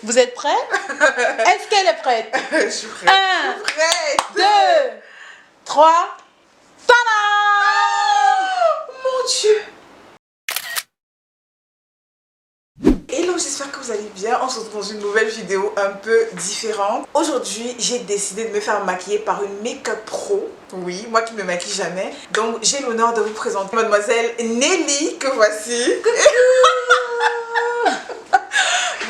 Vous êtes prêts? Est-ce qu'elle est prête? Je suis prête. 1, je suis prête. 2, 3. Tada! Mon Dieu. Hello, j'espère que vous allez bien. On se retrouve dans une nouvelle vidéo un peu différente. Aujourd'hui, j'ai décidé de me faire maquiller par une make-up pro. Oui, moi qui ne me maquille jamais. Donc, j'ai l'honneur de vous présenter mademoiselle Nelly, que voici.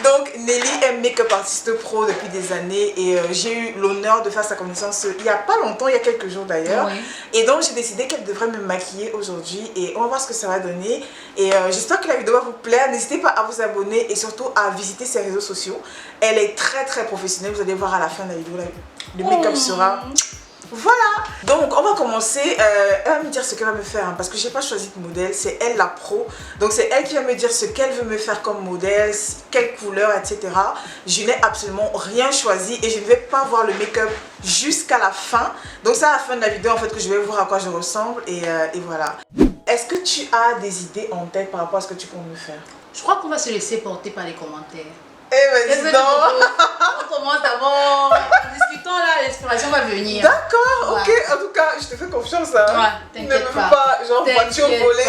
Donc Nelly est make-up artiste pro depuis des années et j'ai eu l'honneur de faire sa connaissance il n'y a pas longtemps, il y a quelques jours d'ailleurs. Oui. Et donc j'ai décidé qu'elle devrait me maquiller aujourd'hui et on va voir ce que ça va donner. Et j'espère que la vidéo va vous plaire. N'hésitez pas à vous abonner et surtout à visiter ses réseaux sociaux. Elle est très professionnelle, vous allez voir à la fin de la vidéo, le make-up sera... Voilà, donc on va commencer, elle va me dire ce qu'elle va me faire hein, parce que j'ai pas choisi de modèle, c'est elle la pro. Donc c'est elle qui va me dire ce qu'elle veut me faire comme modèle, quelle couleur, etc. Je n'ai absolument rien choisi et je ne vais pas voir le make-up jusqu'à la fin. Donc c'est à la fin de la vidéo en fait que je vais voir à quoi je ressemble et voilà. Est-ce que tu as des idées en tête par rapport à ce que tu peux me faire? Je crois qu'on va se laisser porter par les commentaires. Eh ben dis donc. On commence d'abord en discutant là, l'inspiration va venir. D'accord, Ouais. ok, en tout cas je te fais confiance hein. Ouais, Ne me t'inquiète fais pas genre voiture volée.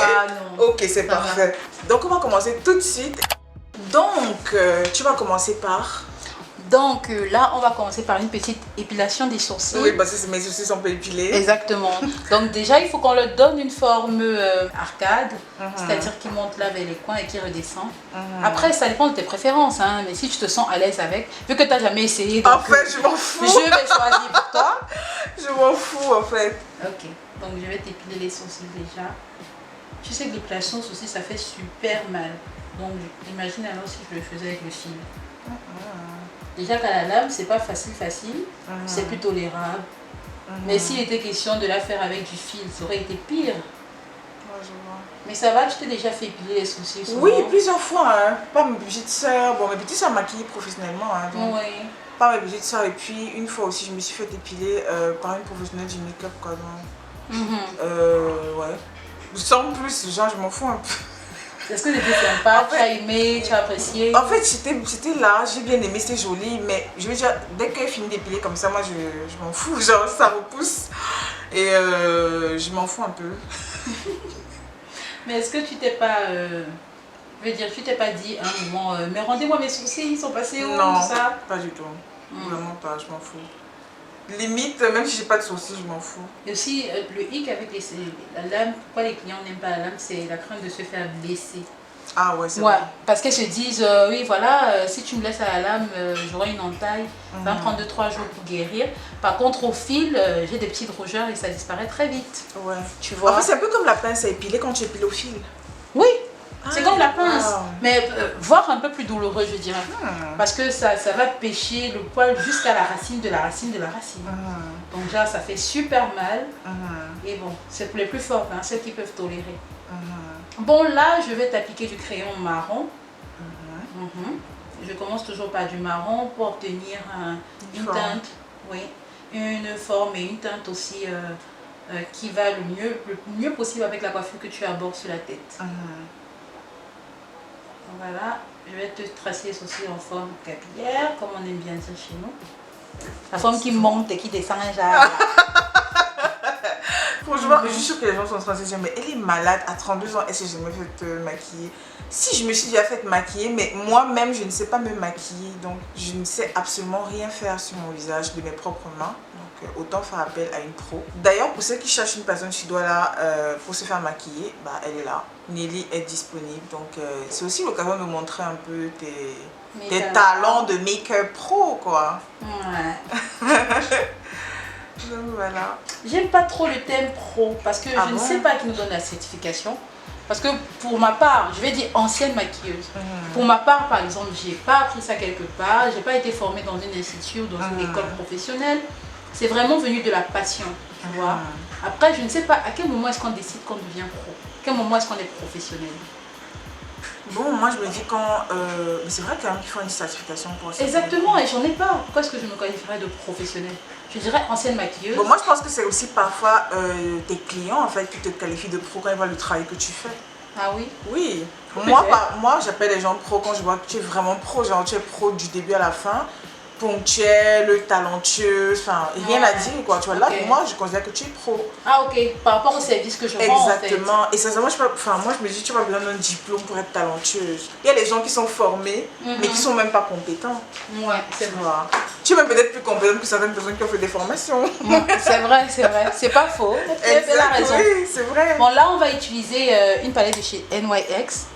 Non. Ok, c'est parfait. Donc on va commencer tout de suite. Donc tu vas commencer par... Donc là, on va commencer par une petite épilation des sourcils. Oui, parce que mes sourcils sont pas épilés. Exactement. Donc déjà, il faut qu'on leur donne une forme arcade, c'est-à-dire qui monte là vers les coins et qui redescend. Après, ça dépend de tes préférences, hein, mais si tu te sens à l'aise avec, vu que tu n'as jamais essayé, donc, En fait, je m'en fous. je vais choisir pour toi. Je m'en fous en fait. Ok, donc je vais t'épiler les sourcils déjà. Tu sais que l'épilation sourcils, ça fait super mal. Donc imagine alors si je le faisais avec le fil. Déjà qu'à la lame, c'est pas facile, c'est plus tolérable. Mais s'il était question de la faire avec du fil, ça aurait été pire. Ouais, je vois. Mais ça va, tu t'es déjà fait épiler les sourcils souvent? Oui, plusieurs fois. Hein. Pas mes petites soeurs. Bon, mes petites soeurs maquillent professionnellement. Hein, donc Oui. pas mes petites soeurs. Et puis, une fois aussi, je me suis fait épiler par une professionnelle du make-up. Quoi, donc, ouais. Sans plus, genre, je m'en fous un peu. Est-ce que c'était sympa? En fait, tu as aimé, tu as apprécié? En fait, c'était là, j'ai bien aimé, c'est joli, mais je veux dire, dès qu'elle finit d'épiler comme ça, moi je m'en fous, genre ça repousse et je m'en fous un peu. Mais est-ce que tu t'es pas, je veux dire, tu t'es pas dit à un moment, mais rendez-moi mes sourcils, ils sont passés où? Non, tout ça? pas du tout, vraiment pas, je m'en fous. Limite, même si j'ai pas de sourcils, je m'en fous. Et aussi, le hic avec la lame, pourquoi les clients n'aiment pas la lame, c'est la crainte de se faire blesser. Ah ouais, c'est Ouais, vrai. parce qu'elles se disent, oui voilà, si tu me laisses à la lame, j'aurai une entaille, ça va me prendre 2-3 jours pour guérir. Par contre, au fil, j'ai des petites rougeurs et ça disparaît très vite. Ouais. Tu vois? En fait, c'est un peu comme la pince à épiler quand tu épiles au fil. Oui, c'est comme la pince, wow. mais voire un peu plus douloureux, je dirais. Parce que ça va pêcher le poil jusqu'à la racine de la racine de la racine. Donc là, ça fait super mal. Et bon, c'est pour les plus forts, hein, ceux qui peuvent tolérer. Bon, là, je vais t'appliquer du crayon marron. Je commence toujours par du marron pour obtenir une teinte. Oui, une forme et une teinte aussi qui va le mieux possible avec la coiffure que tu abordes sur la tête. Voilà, je vais te tracer les sourcils en forme capillaire, comme on aime bien dire chez nous. La forme qui monte et qui descend, genre. Franchement, je suis sûre que les gens sont en train de se dire, mais elle est malade à 32 ans, est-ce que je me fait maquiller? Si, je me suis déjà fait maquiller, mais moi-même, je ne sais pas me maquiller, donc je ne sais absolument rien faire sur mon visage de mes propres mains. Donc autant faire appel à une pro. D'ailleurs, pour ceux qui cherchent une personne suédoise là pour se faire maquiller, bah, elle est là. Nelly est disponible, donc c'est aussi l'occasion de montrer un peu tes talents de make-up pro, quoi. Ouais. Donc voilà. J'aime pas trop le thème pro parce que je ne sais pas qui nous donne la certification. Parce que pour ma part, je vais dire ancienne maquilleuse. Pour ma part, par exemple, j'ai pas appris ça quelque part. J'ai pas été formée dans une institut ou dans une école professionnelle. C'est vraiment venu de la passion, tu vois. Après, je ne sais pas à quel moment est-ce qu'on décide qu'on devient pro. À quel moment est-ce qu'on est professionnel. Bon, moi je me dis quand... mais c'est vrai quand même qu'il faut une certification pour ça. Exactement, et j'en ai pas. Pourquoi est-ce que je me qualifierais de professionnel? Je dirais ancienne maquilleuse. Bon, moi je pense que c'est aussi parfois tes clients en fait qui te qualifient de pro quand ils voient le travail que tu fais. Ah oui? Oui, Moi j'appelle les gens pro quand je vois que tu es vraiment pro, genre tu es pro du début à la fin, ponctuel, talentueuse, enfin rien à dire quoi, tu vois. Là pour moi je considère que tu es pro. Ah ok, par rapport au service que je rends. Exactement, en fait. et sincèrement moi je me dis tu n'as pas besoin d'un diplôme pour être talentueuse. Il y a des gens qui sont formés mais qui sont même pas compétents. Ouais, c'est vrai. Tu es même peut-être plus compétente que certaines personnes qui ont fait des formations. C'est vrai, c'est pas faux. Tu as la raison. Oui, c'est vrai. Bon là on va utiliser une palette de chez NYX.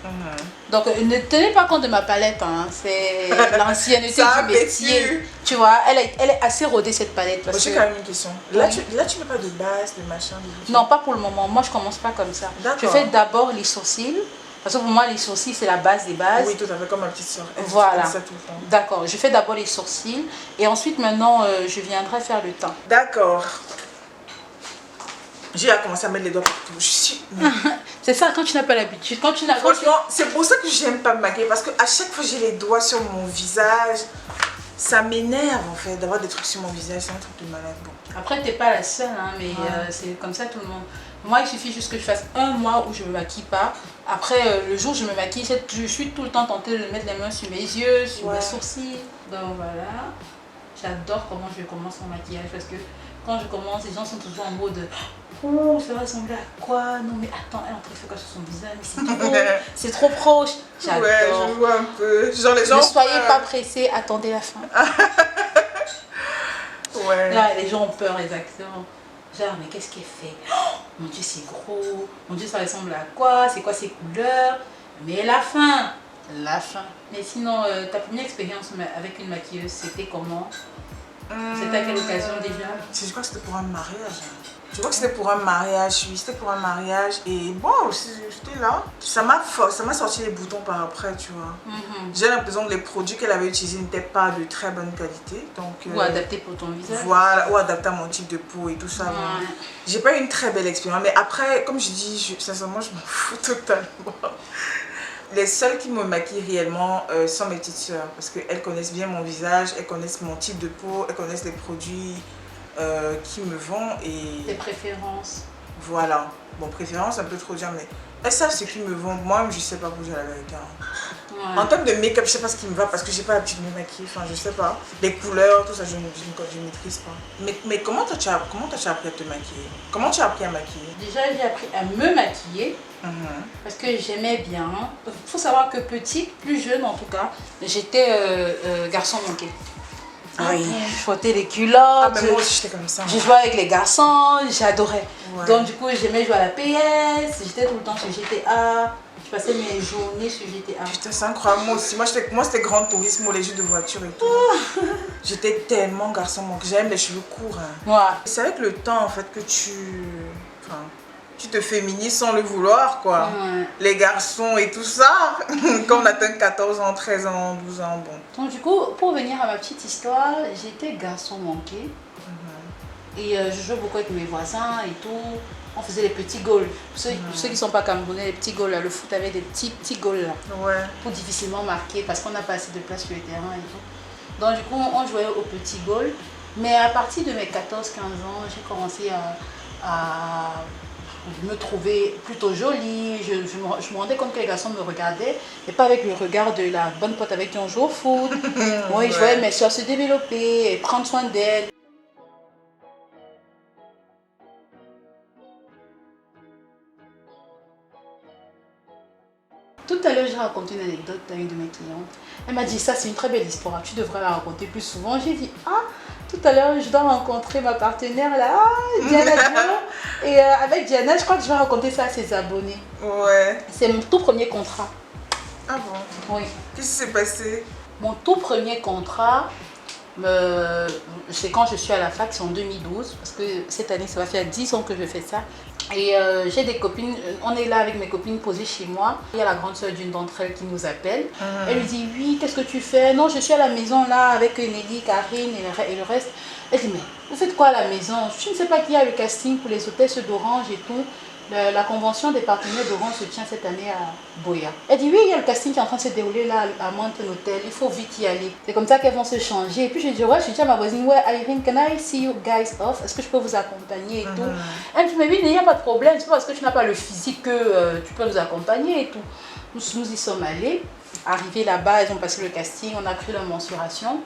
Donc ne tenez pas compte de ma palette, hein. C'est l'ancienneté du métier. Tu vois, elle est assez rodée cette palette. J'ai quand même une question. Là tu n'as pas de base, de machin, Non, pas pour le moment. Moi je commence pas comme ça. Je fais d'abord les sourcils. Parce que pour moi, les sourcils, c'est la base des bases. Oui, tout à fait, comme ma petite soeur. Voilà. D'accord, je fais d'abord les sourcils. Et ensuite, maintenant, je viendrai faire le teint. D'accord. J'ai commencé à mettre les doigts partout. C'est ça, quand tu n'as pas l'habitude. Franchement, c'est pour ça que j'aime pas me maquiller. Parce qu'à chaque fois que j'ai les doigts sur mon visage, ça m'énerve en fait d'avoir des trucs sur mon visage. C'est un truc de malade. Bon. Après, t'es pas la seule, hein, mais c'est comme ça tout le monde. Moi, il suffit juste que je fasse un mois où je me maquille pas. Après, le jour où je me maquille, je suis tout le temps tentée de mettre les mains sur mes yeux, sur mes sourcils. Donc voilà. J'adore comment je commence mon maquillage parce que quand je commence, les gens sont toujours en mode oh, ça va ressembler à quoi? Non mais attends, elle a fait quoi sur son visage? C'est trop proche. J'adore. Ouais, je vois un peu. Genre les gens. Ne soyez pas pressés, attendez la fin. Ouais. Là, les gens ont peur, exactement. Genre, mais qu'est-ce qu'elle fait? Oh, mon Dieu, c'est gros. Mon Dieu, ça ressemble à quoi? C'est quoi ces couleurs? Mais la fin. La fin. Mais sinon, ta première expérience avec une maquilleuse, c'était comment? C'était à quelle occasion déjà? Je crois que c'était pour un mariage. Je crois que c'était pour un mariage, oui, c'était pour un mariage. Et bon, j'étais là. Ça m'a sorti les boutons par après, tu vois. J'ai l'impression que les produits qu'elle avait utilisés n'étaient pas de très bonne qualité. Donc, ou adaptés pour ton visage. Voilà, ou adaptés à mon type de peau et tout ça. J'ai pas eu une très belle expérience. Mais après, comme je dis, sincèrement, je m'en fous totalement. Les seules qui me maquillent réellement sont mes petites soeurs. Parce qu'elles connaissent bien mon visage, elles connaissent mon type de peau, elles connaissent les produits qui me vont et... Tes préférences. Voilà. Bon, préférence, un peu trop dire, mais elles savent ce qui me vont. Moi, je sais pas pour dire la vérité. En termes de make-up, je sais pas ce qui me va parce que j'ai pas l'habitude de me maquiller. Enfin, je sais pas. Les couleurs, tout ça, je ne maîtrise pas. Mais comment tu as appris à te maquiller? Comment tu as appris à maquiller? Déjà, j'ai appris à me maquiller. Parce que j'aimais bien. Il faut savoir que petite, plus jeune en tout cas, j'étais garçon manqué. Oui. Je frottais les culottes. Ah, mais moi aussi j'étais comme ça. Je jouais avec les garçons, j'adorais. Donc du coup, j'aimais jouer à la PS, j'étais tout le temps sur GTA. Je passais mes journées sur GTA. Putain, c'est incroyable. Moi aussi. Moi, c'était grand tourisme, les jeux de voiture et tout. J'étais tellement garçon manqué. J'aime les cheveux courts. C'est avec le temps en fait que tu te féminises sans le vouloir, quoi. Les garçons et tout ça, quand on atteint 14 ans, 13 ans, 12 ans, bon. Donc du coup, pour venir à ma petite histoire, j'étais garçon manqué. Et je jouais beaucoup avec mes voisins et tout. On faisait les petits goals. Ceux qui ne sont pas camerounais, les petits goals là, le foot avait des petits goals là. Pour difficilement marquer parce qu'on n'a pas assez de place sur le terrain et tout. Donc du coup, on jouait aux petits goals. Mais à partir de mes 14-15 ans, j'ai commencé à me trouvais plutôt jolie, je me rendais compte que les garçons me regardaient, mais pas avec le regard de la bonne pote avec qui on joue au foot. Oui, je voyais mes soeurs se développer et prendre soin d'elles. Tout à l'heure, j'ai raconté une anecdote à une de mes clientes. Elle m'a dit, ça c'est une très belle histoire, tu devrais la raconter plus souvent. J'ai dit, ah, tout à l'heure, je dois rencontrer ma partenaire là, Diana Dio. Et avec Diana, je crois que je vais raconter ça à ses abonnés. C'est mon tout premier contrat. Ah bon? Oui. Qu'est-ce qui s'est passé? Mon tout premier contrat, c'est quand je suis à la fac, c'est en 2012. Parce que cette année, ça va faire 10 ans que je fais ça. Et j'ai des copines, on est là avec mes copines posées chez moi. Il y a la grande soeur d'une d'entre elles qui nous appelle. Elle lui dit, oui, qu'est-ce que tu fais? Non, je suis à la maison là avec Nelly, Karine et le reste. Elle dit, mais vous faites quoi à la maison? Je ne sais pas qui a le casting pour les hôtesses d'Orange et tout. La convention des partenaires d'Orange se tient cette année à Boya. Elle dit, oui, il y a le casting qui est en train de se dérouler là à Mountain Hotel, il faut vite y aller. C'est comme ça qu'elles vont se changer. Et puis je dis, ouais, je dis à ma voisine, ouais, Irene, can I see you guys off? Est-ce que je peux vous accompagner et tout? Elle me dit, mais oui, il n'y a pas de problème, c'est pas parce que tu n'as pas le physique que tu peux nous accompagner et tout. Nous y sommes allés. Arrivés là-bas, ils ont passé le casting, on a pris la mensuration.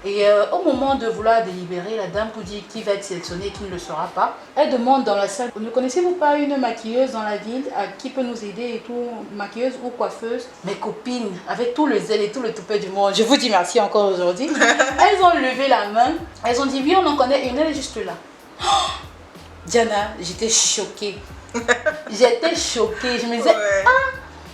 Et au moment de vouloir délibérer, la dame vous dit qui va être sélectionné et qui ne le sera pas. Elle demande dans la salle, ne connaissez-vous pas une maquilleuse dans la ville qui peut nous aider et tout, maquilleuse ou coiffeuse? Mes copines, avec tout le zèle et tout le toupet du monde, je vous dis merci encore aujourd'hui. Elles ont levé la main, elles ont dit oui, on en connaît une, elle est juste là. Oh, Diana, j'étais choquée. J'étais choquée, je me disais, ah,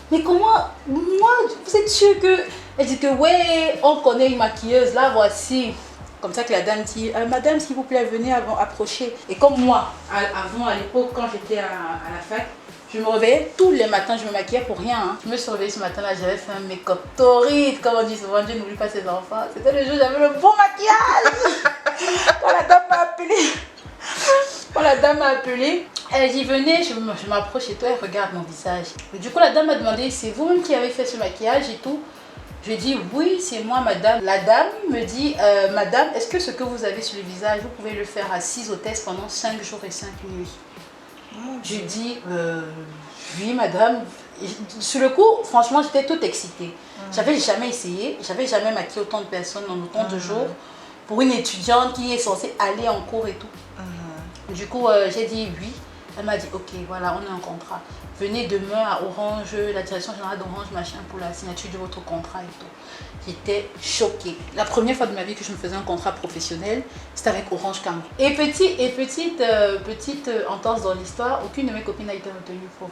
mais comment, moi, vous êtes sûre que... Elle dit que ouais, on connaît une maquilleuse, là voici. Comme ça que la dame dit, madame s'il vous plaît, venez approcher. Et comme moi, avant à l'époque, quand j'étais à la fac, je me réveillais tous les matins, je me maquillais pour rien. Hein. Je me suis réveillée ce matin-là, j'avais fait un make-up torride, comme on dit souvent, Dieu n'oublie pas ses enfants. C'était le jour où j'avais le bon maquillage. Quand la dame m'a appelé, elle dit venez, je m'approche et toi, elle regarde mon visage. Et du coup, la dame m'a demandé, c'est vous-même qui avez fait ce maquillage et tout? Je dis oui, c'est moi madame. La dame me dit, madame, est-ce que ce que vous avez sur le visage, vous pouvez le faire à 6 hôtesses pendant 5 jours et 5 nuits? Je dis, oui madame. Sur le coup, franchement, j'étais toute excitée. J'avais jamais essayé, j'avais jamais maquillé autant de personnes en autant de jours pour une étudiante qui est censée aller en cours et tout. Du coup, j'ai dit oui. Elle m'a dit, ok, voilà, on a un contrat. Venez demain à Orange, la direction générale d'Orange, machin, pour la signature de votre contrat et tout. J'étais choquée. La première fois de ma vie que je me faisais un contrat professionnel, c'était avec Orange Cameroun. Et petite entorse dans l'histoire, aucune de mes copines n'a été retenue pour...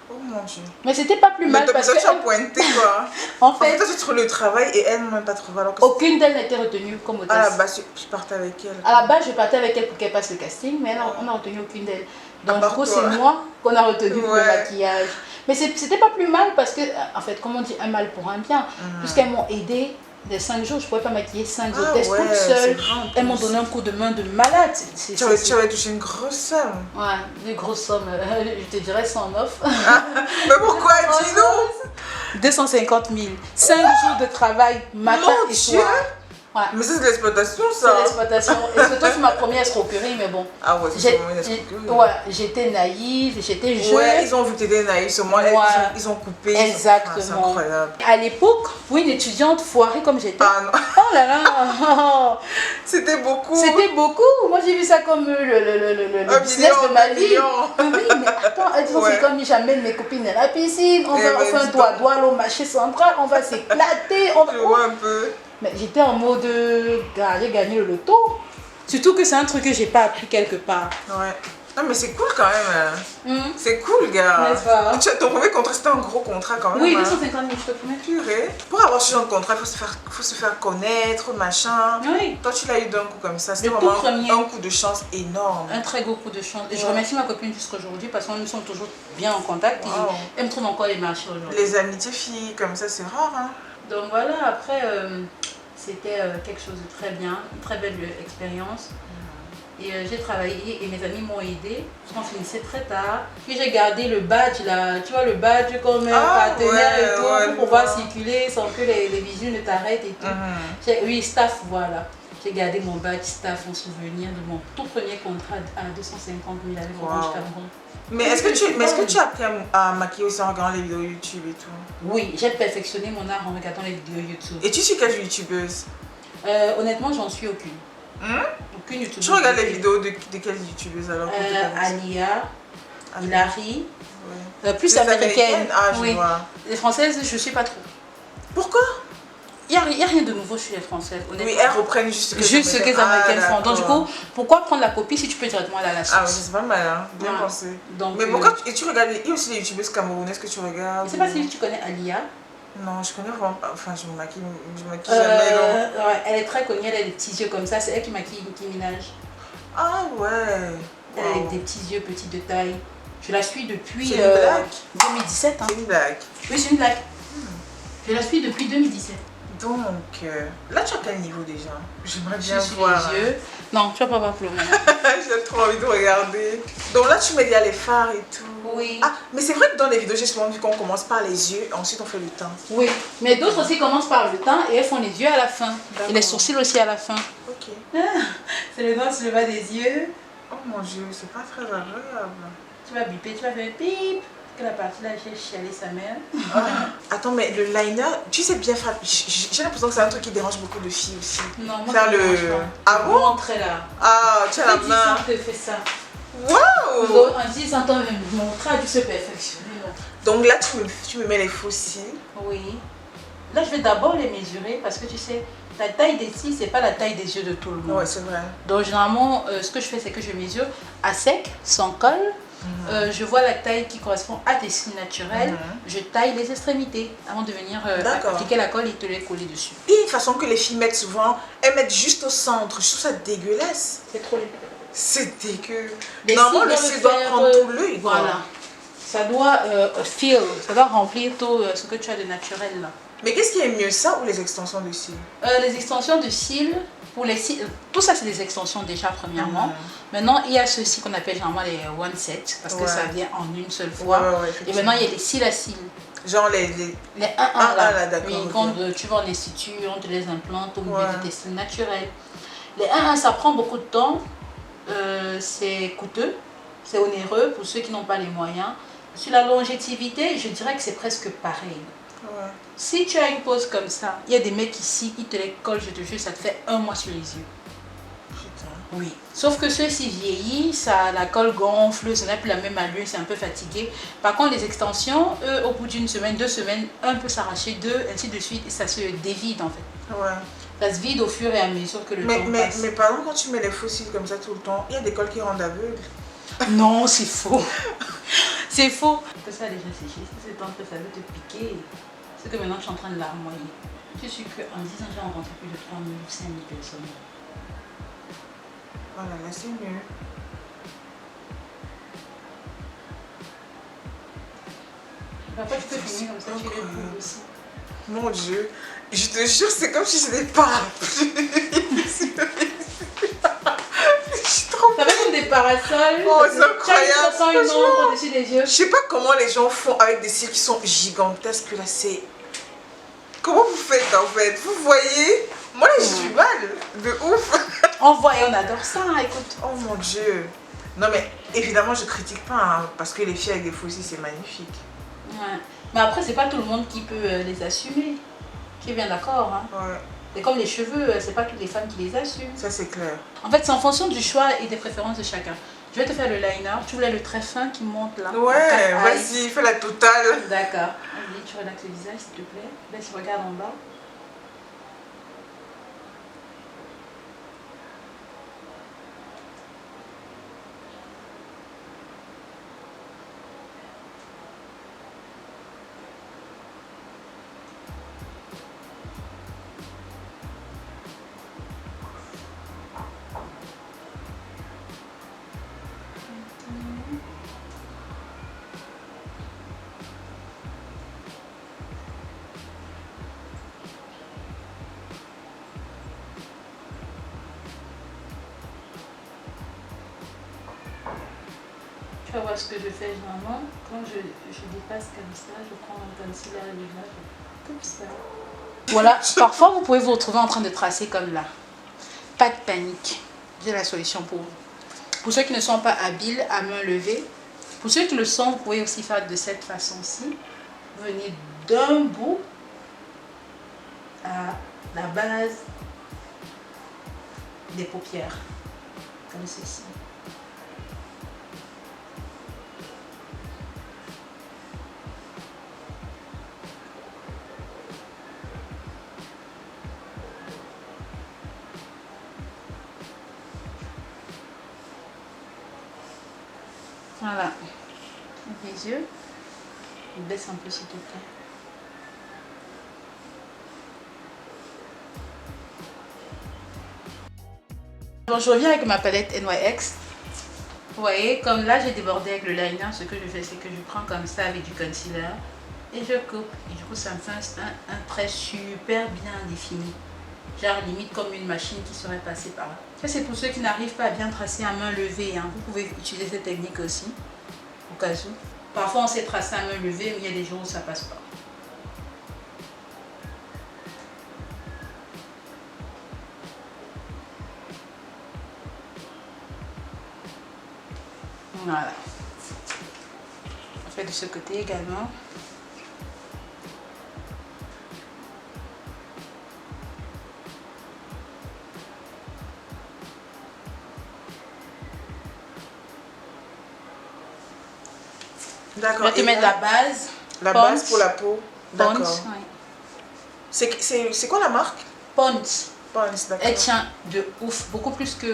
Oh mon Dieu. Mais c'était pas plus mal parce que... tu as pointé quoi. En fait, toi tu trouves le travail et elle n'a même pas trouvé. Alors que aucune d'elles n'a été retenue comme hôtesse. À la base, tu partais avec elle. À la base, je partais avec elle pour qu'elle passe le casting, mais on n'a retenu aucune d'elles. Donc du coup, c'est moi qu'on a retenu pour le maquillage. Mais c'était pas plus mal parce que, en fait, comme on dit, un mal pour un bien. Puisqu'elles m'ont aidé des 5 jours, je ne pouvais pas maquiller 5 hôtesses toute seule. Elles m'ont donné un coup de main de malade. Tu avais touché une grosse somme. Ouais, une grosse somme. Je te dirais 109. Mais pourquoi? Dis-nous. 250 000. 5 jours de travail, matin et soir. Ouais. Mais ça, c'est de l'exploitation, ça. C'est l'exploitation. Et surtout, c'est ma première escroquerie, mais bon. Ah ouais, c'est vraiment une escroquerie. Ouais, j'étais naïve, j'étais jeune. Ouais, ils ont vu que tu étais naïve, sur moi, ils ont coupé. Exactement. C'est incroyable. À l'époque, pour une étudiante foirée comme j'étais. Ah non. Oh là là. C'était beaucoup. C'était beaucoup. Moi, j'ai vu ça comme le business de ma vie. Oui, mais attends, elles disent c'est comme j'amène mes copines à la piscine, on va faire un doigt à doigt au marché central, on va s'éclater. Je vois un peu. Mais j'étais en mode, j'ai gagné le loto. Surtout que c'est un truc que j'ai pas appris quelque part. Ouais. Non mais c'est cool quand même. C'est cool, gars. Ton premier contrat, c'était un gros contrat quand même. Oui, 250 000, je te promets. Purée. Pour avoir ce genre de contrat, il faut se faire connaître, machin. Oui. Toi, tu l'as eu d'un coup comme ça. C'était vraiment un coup de chance énorme. Un très gros coup de chance. Et je remercie ma copine jusqu'à aujourd'hui parce qu'on nous sommes toujours bien en contact. Et elle me trouve encore les marchés aujourd'hui. Les amitiés filles comme ça, c'est rare. Hein. Donc voilà, après, c'était quelque chose de très bien, une très belle expérience. Et j'ai travaillé et mes amis m'ont aidé parce qu'on finissait très tard. Puis j'ai gardé le badge là, tu vois le badge comme partenaire et tout pour pouvoir circuler sans que les vigiles ne t'arrêtent et tout. Oui, staff, voilà. J'ai gardé mon badge staff en souvenir de mon tout premier contrat à 250 000 avec Orange Cameroun. Mais est-ce que tu as appris à maquiller aussi en regardant les vidéos YouTube et tout? Oui, j'ai perfectionné mon art en regardant les vidéos YouTube. Et tu suis quelle youtubeuse? Honnêtement, j'en suis aucune. Aucune youtubeuse. Tu regardes les vidéos de quelles youtubeuses alors? Alia, Hilary, plus américaine. Ah, je vois. Les françaises, je ne suis pas trop. Pourquoi? Il n'y a rien de nouveau chez les françaises. Oui, elles reprennent juste ce que les américaines font. Donc du coup, pourquoi prendre la copie si tu peux directement aller à la source? Ah oui, c'est pas mal, hein. Bien pensé. Donc, mais pourquoi tu regardes? Il y a aussi les youtubeuses camerounaises que tu regardes. Je ne sais pas si tu connais Alia. Non, je connais vraiment pas. Enfin, je me maquille jamais. Elle est très connue, elle a des petits yeux comme ça. C'est elle qui maquille Nicki Minaj. Ah ouais. Elle a des petits yeux, petits de taille. Je la suis depuis 2017. Hein. C'est une blague. Oui, c'est une blague. Je la suis depuis 2017. Donc, là, tu as quel niveau déjà? J'aimerais bien voir. Les yeux. Non, tu vas pas voir pour le moment. J'ai trop envie de regarder. Donc là, tu mets déjà les fards et tout. Oui. Ah, mais c'est vrai que dans les vidéos, j'ai souvent vu qu'on commence par les yeux, ensuite on fait le teint. Oui, mais d'autres aussi commencent par le teint et elles font les yeux à la fin. Et les sourcils aussi à la fin. Ok. C'est le doigt sur le bas des yeux. Oh mon Dieu, c'est pas très agréable. Tu vas biper, tu vas faire bip. Que la partie là, j'ai chialé sa mère. Attends, mais le liner, tu sais bien faire. J'ai l'impression que c'est un truc qui dérange beaucoup de filles aussi. Non, moi, faire ça me dérange pas. Ah bon? Montrer là. Ah, tu as la 10 main. ans que je fais ça. Waouh! En 10 ans, mon travail se perfectionner. Donc là, tu me mets les faux cils. Oui. Là, je vais d'abord les mesurer parce que tu sais, la taille des cils, c'est pas la taille des yeux de tout le monde. Ouais, c'est vrai. Donc, généralement, ce que je fais, c'est que je mesure à sec, sans colle. Je vois la taille qui correspond à tes cils naturels. Je taille les extrémités avant de venir appliquer la colle et te les coller dessus. Et une façon que les filles mettent souvent, elles mettent juste au centre. Je trouve ça dégueulasse. C'est trop laid. C'est dégueu. Les Normalement, le cils cil doit prendre tout l'œil. Voilà. Ça doit ça doit remplir tout ce que tu as de naturel là. Mais qu'est-ce qui est mieux, ça ou les extensions de cils? Les extensions de cils, pour les cils, tout ça c'est des extensions déjà premièrement. Maintenant il y a ceux-ci qu'on appelle généralement les one set parce que ça vient en une seule fois. Et maintenant il y a les cils à cils. Genre les 1 là, d'accord. Oui, quand tu vas en institut, on te les implante au milieu de tes cils naturels. Les 1 ça prend beaucoup de temps, c'est coûteux, c'est onéreux pour ceux qui n'ont pas les moyens. Sur la longévité, je dirais que c'est presque pareil. Si tu as une pose comme ça, il y a des mecs ici, ils te les collent, je te jure, ça te fait 1 mois sur les yeux. Putain. Oui. Sauf que ceux-ci vieillis, ça, la colle gonfle, ça n'a plus la même allure, c'est un peu fatigué. Par contre, les extensions, eux, au bout d'une semaine, 2 semaines, un peut s'arracher, 2, ainsi de suite, et ça se dévide en fait. Ça se vide au fur et à mesure que le temps passe. Mais par exemple, quand tu mets les faux cils comme ça tout le temps, il y a des colles qui rendent aveugle. Non, c'est faux. C'est faux. Que ça a déjà séché. Si c'est temps que ça veut te piquer, c'est que maintenant je suis en train de larmoyer. Je suis qu'en 10 ans, j'ai rencontré plus de 3 000 ou 5 000 personnes. Voilà, là c'est mieux. Parfois, tu peux finir comme ça, tu les coules aussi. Mon Dieu, je te jure, c'est comme si c'était parapluies. Ça fait comme des parasols. Oh, c'est incroyable. Tu as une ombre au-dessus des yeux. Je sais pas comment les gens font avec des cils qui sont gigantesques. Là, c'est. Comment vous faites en fait? Vous voyez? Moi, j'ai du mal. De ouf. On voit et on adore ça, hein, écoute. Oh mon Dieu. Non, mais évidemment, je critique pas. Hein, parce que les filles avec des faux cils, c'est magnifique. Ouais. Mais après, c'est pas tout le monde qui peut les assumer. Tu es bien d'accord, hein? Ouais. Et comme les cheveux, c'est pas toutes les femmes qui les assument. Ça, c'est clair. En fait, c'est en fonction du choix et des préférences de chacun. Je vais te faire le liner. Tu voulais le très fin qui monte là? Ouais, vas-y, fais la totale. D'accord. Vas-y, tu relaxes le visage, s'il te plaît. Laisse, regarde en bas. Tu vas voir ce que je fais généralement. Quand je dépasse comme ça, je prends un concealer et là, comme ça. Voilà, parfois vous pouvez vous retrouver en train de tracer comme là. Pas de panique. J'ai la solution pour vous. Pour ceux qui ne sont pas habiles à main levée, pour ceux qui le sont, vous pouvez aussi faire de cette façon-ci. Venez d'un bout à la base des paupières, comme ceci. Voilà. Les yeux. Baisse un peu s'il te plaît. Donc je reviens avec ma palette NYX. Vous voyez, comme là j'ai débordé avec le liner, ce que je fais c'est que je prends comme ça avec du concealer et je coupe. Et du coup ça me fait un trait super bien défini. Genre limite comme une machine qui serait passée par là. Ça c'est pour ceux qui n'arrivent pas à bien tracer à main levée. Hein. Vous pouvez utiliser cette technique aussi, au cas où. Parfois on sait tracer à main levée, mais il y a des jours où ça passe pas. Voilà. faire de ce côté également. D'accord. Je vais te mettre la base. La base pour la peau. D'accord. Oui. C'est quoi la marque? Pond's. Pond's, d'accord. Elle tient de ouf, beaucoup plus que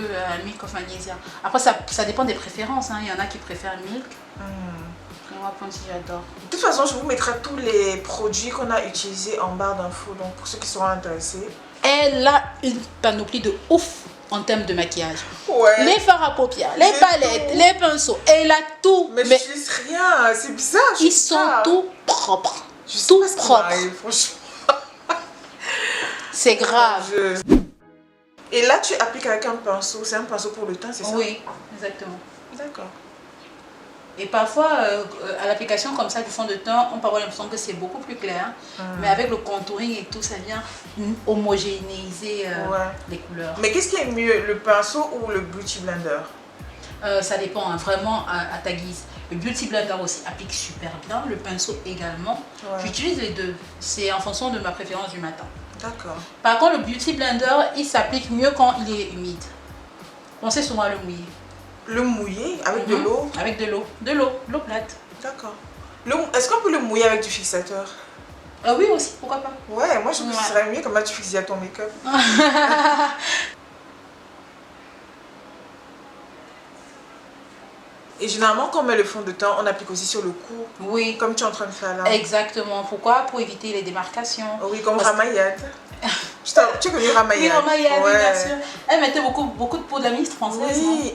Milk of Magnesia. Après, ça dépend des préférences. Hein. Il y en a qui préfèrent Milk. Moi, Pond's, j'adore. De toute façon, je vous mettrai tous les produits qu'on a utilisés en barre d'infos. Donc, pour ceux qui seront intéressés. Elle a une panoplie de ouf en termes de maquillage. Ouais. Les fards à paupières, les palettes, les pinceaux. Elle a tout. Mais j'utilise rien. C'est bizarre. Ils sont tout propres. Tout propre. Franchement. C'est grave. Et là, tu appliques avec un pinceau. C'est un pinceau pour le teint, c'est ça? Oui, exactement. D'accord. Et parfois, à l'application comme ça du fond de teint, on peut avoir l'impression que c'est beaucoup plus clair. Mais avec le contouring et tout, ça vient homogénéiser les couleurs. Mais qu'est-ce qui est mieux, le pinceau ou le Beauty Blender? Ça dépend, hein, vraiment à ta guise. Le Beauty Blender aussi applique super bien, le pinceau également. Ouais. J'utilise les deux. C'est en fonction de ma préférence du matin. D'accord. Par contre, le Beauty Blender, il s'applique mieux quand il est humide. Pensez souvent à le mouiller. Le mouiller avec de l'eau? Avec de l'eau. De l'eau plate. D'accord. Est-ce qu'on peut le mouiller avec du fixateur? Oui, aussi, pourquoi pas. Ouais, moi je trouve que ce serait mieux comme ça tu fixes à ton make-up. Et généralement, quand on met le fond de teint, on applique aussi sur le cou. Oui. Comme tu es en train de faire là. Exactement. Pourquoi? Pour éviter les démarcations. Oh oui, comme Ramayad. Tu connais Ramayad? Oui, Ramayad, oui, bien sûr. Elle mettait beaucoup de peau de la ministre française. Oui,